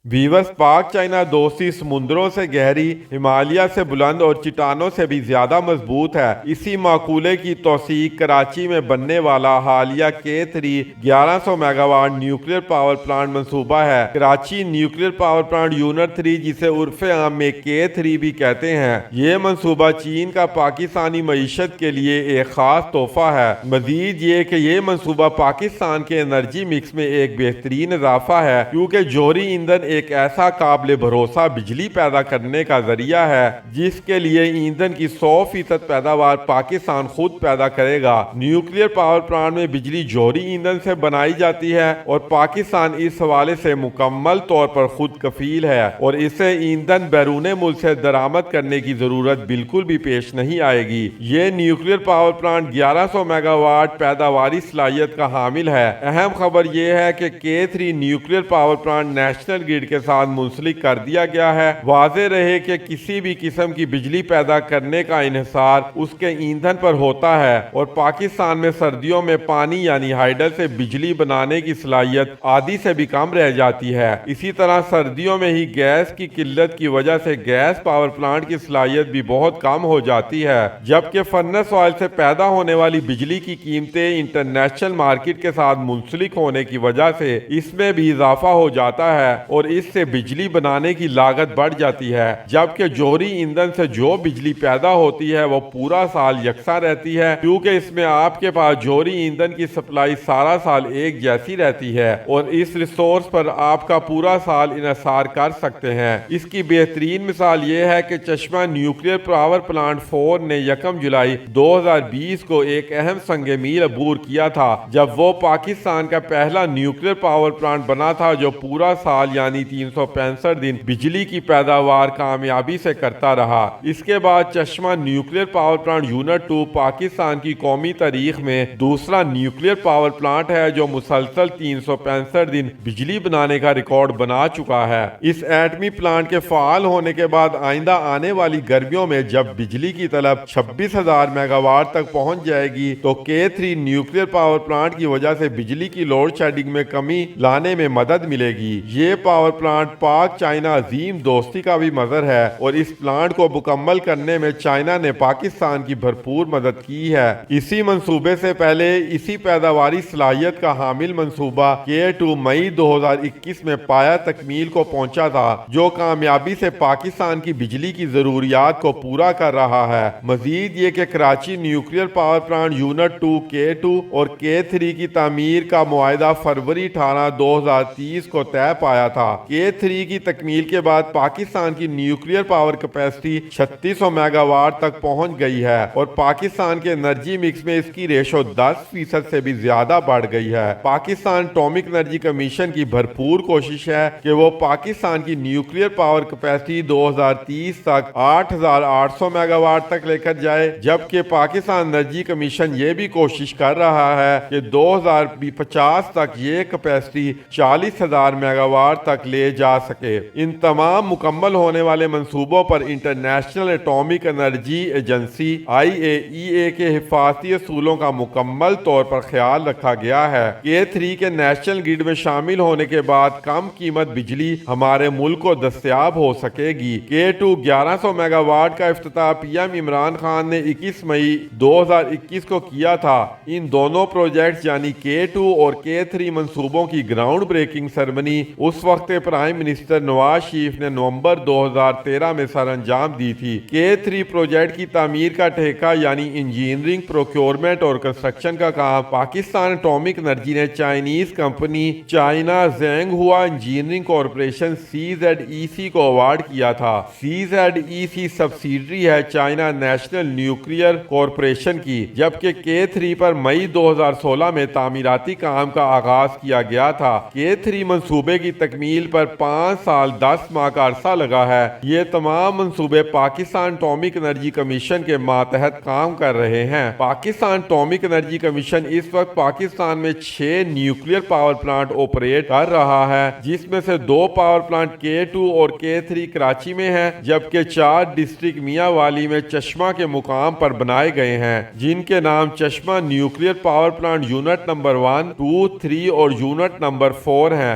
Viewers, پاک China دوستی سمندروں سے گہری، ہمالیہ سے بلند اور چٹانوں سے بھی زیادہ مضبوط ہے۔ اسی مقولے کی توثیق کراچی میں بننے والا حالیہ کے 1100 megawatt nuclear power plant منصوبہ ہے۔ Karachi nuclear power plant unit 3، جسے عرف عام میں کے بھی کہتے ہیں، یہ منصوبہ چین کا پاکستانی معیشت کے لیے ایک خاص تحفہ ہے۔ مزید یہ کہ یہ منصوبہ پاکستان کے انرجی مکس میں ایک بہترین اضافہ ہے، کیونکہ جوہری ایندھن ایک ایسا قابل بھروسہ بجلی پیدا کرنے کا ذریعہ ہے جس کے لیے ایندھن کی 100% پیداوار پاکستان خود پیدا کرے گا۔ نیوکلیر پاور پلانٹ میں بجلی جوہری ایندھن سے بنائی جاتی ہے اور پاکستان اس حوالے سے مکمل طور پر خود کفیل ہے اور اسے ایندھن بیرون ملک سے درآمد کرنے کی ضرورت بالکل بھی پیش نہیں آئے گی۔ یہ nuclear power plant 1100 megawatt پیداواری صلاحیت کا حامل ہے۔ اہم خبر یہ ہے کہ کے nuclear power plant national grid کے ساتھ منسلک کر دیا گیا ہے۔ واضح رہے کہ کسی بھی قسم کی بجلی پیدا کرنے کا انحصار اس کے ایندھن پر ہوتا ہے اور پاکستان میں سردیوں میں پانی یعنی ہائیڈل سے بجلی بنانے کی صلاحیت آدھی سے بھی کم رہ جاتی ہے۔ اسی طرح سردیوں میں ہی گیس کی قلت کی وجہ سے گیس پاور پلانٹ کی صلاحیت بھی بہت کم ہو جاتی ہے، جبکہ فرنس آئل سے پیدا ہونے والی بجلی کی قیمتیں انٹرنیشنل مارکیٹ کے ساتھ منسلک ہونے کی وجہ سے اس میں بھی اضافہ ہو جاتا ہے اور اس سے بجلی بنانے کی لاگت بڑھ جاتی ہے، جبکہ جوہری ایندھن سے جو بجلی پیدا ہوتی ہے وہ پورا سال یکساں رہتی ہے، کیونکہ اس میں آپ کے پاس جوہری ایندھن کی سپلائی سارا سال ایک جیسی رہتی ہے اور اس ریسورس پر آپ کا پورا سال انحصار کر سکتے ہیں۔ اس کی بہترین مثال یہ ہے کہ چشمہ نیوکلیر پاور پلانٹ 4 نے 1 جولائی 2020 کو ایک اہم سنگ میل عبور کیا تھا، جب وہ پاکستان کا پہلا نیوکلیر پاور پلانٹ بنا تھا جو پورا سال یعنی 365 دن بجلی کی پیداوار کامیابی سے کرتا رہا۔ اس کے بعد Chashma nuclear power plant unit 2 Pakistan کی قومی تاریخ میں دوسرا نیوکلیر پاور پلانٹ ہے جو مسلسل 365 دن بجلی بنانے کا ریکارڈ بنا چکا ہے۔ اس ایٹمی پلانٹ کے فعال ہونے کے بعد آئندہ آنے والی گرمیوں میں جب بجلی کی طلب 26,000 میگا واٹ تک پہنچ جائے گی تو کے نیوکلیر پاور پلانٹ کی وجہ سے بجلی کی لوڈ شیڈنگ میں کمی لانے میں مدد ملے گی۔ یہ پاور پلانٹ پاک چائنا عظیم دوستی کا بھی مظہر ہے اور اس پلانٹ کو مکمل کرنے میں چائنا نے پاکستان کی بھرپور مدد کی ہے۔ اسی منصوبے سے پہلے اسی پیداواری صلاحیت کا حامل منصوبہ کے مئی 2021 میں پایا تکمیل کو پہنچا تھا، جو کامیابی سے پاکستان کی بجلی کی ضروریات کو پورا کر رہا ہے۔ مزید یہ کہ Karachi nuclear power plant unit 2 کے اور کے کی تعمیر کا معاہدہ فروری 18، 2030 کو طے پایا تھا۔ کے کی تکمیل کے بعد پاکستان کی nuclear power capacity 3600 mega what تک پہنچ گئی ہے اور پاکستان کے انرجی مکس میں اس کی ریشو 10% سے بھی زیادہ بڑھ گئی ہے۔ پاکستان اٹامک انرجی کمیشن کی بھرپور کوشش ہے کہ وہ پاکستان کی نیوکلیر پاور کیپیسٹی 2030 تک 8800 میگا واٹ تک لے کر جائے، جبکہ پاکستان انرجی کمیشن یہ بھی کوشش کر رہا ہے کہ 2050 تک یہ کیپیسٹی 40,000 میگا واٹ تک لے جا سکے۔ ان تمام مکمل ہونے والے منصوبوں پر international atomic energy agency IAEA کے حفاظتی اصولوں کا مکمل طور پر خیال رکھا گیا ہے۔ کے کے نیشنل گرڈ میں شامل ہونے کے بعد کم قیمت بجلی ہمارے ملک کو دستیاب ہو سکے گی۔ کے 1100 میگا واٹ کا افتتاح PM عمران خان نے 21 مئی 2021 کو کیا تھا۔ ان دونوں پروجیکٹس یعنی کے اور کے منصوبوں کی گراؤنڈ بریکنگ سرمنی اس وقت پرائم منسٹر نواز شریف نے نومبر 2013 میں سر انجام دی تھی۔ کے پروجیکٹ کی تعمیر کا ٹھیکہ یعنی انجینئرنگ، پروکیورمنٹ اور کنسٹرکشن کا کام پاکستان اٹامک انرجی نے چائنیز کمپنی چائنا زینگ ہوا انجینئرنگ کارپوریشن CZEC کو ایوارڈ کیا تھا۔ CZEC سبسیڈری ہے چائنا نیشنل نیوکلیئر کارپوریشن کی، جبکہ کے پر مئی 2016 میں تعمیراتی کام کا آغاز کیا گیا تھا۔ کے منصوبے کی تکمیل پر 5 سال 10 ماہ کا عرصہ لگا ہے۔ یہ تمام منصوبے پاکستان اٹامک انرجی کمیشن کے ماتحت کام کر رہے ہیں۔ پاکستان اٹامک انرجی کمیشن اس وقت پاکستان میں 6 نیوکلیر پاور پلانٹ آپریٹ کر رہا ہے، جس میں سے 2 پاور پلانٹ کے اور کے کراچی میں ہیں، جبکہ 4 ڈسٹرکٹ میاں والی میں چشمہ کے مقام پر بنائے گئے ہیں، جن کے نام Chashma nuclear power plant unit number 1، 2، 3 اور یونٹ نمبر 4 ہیں۔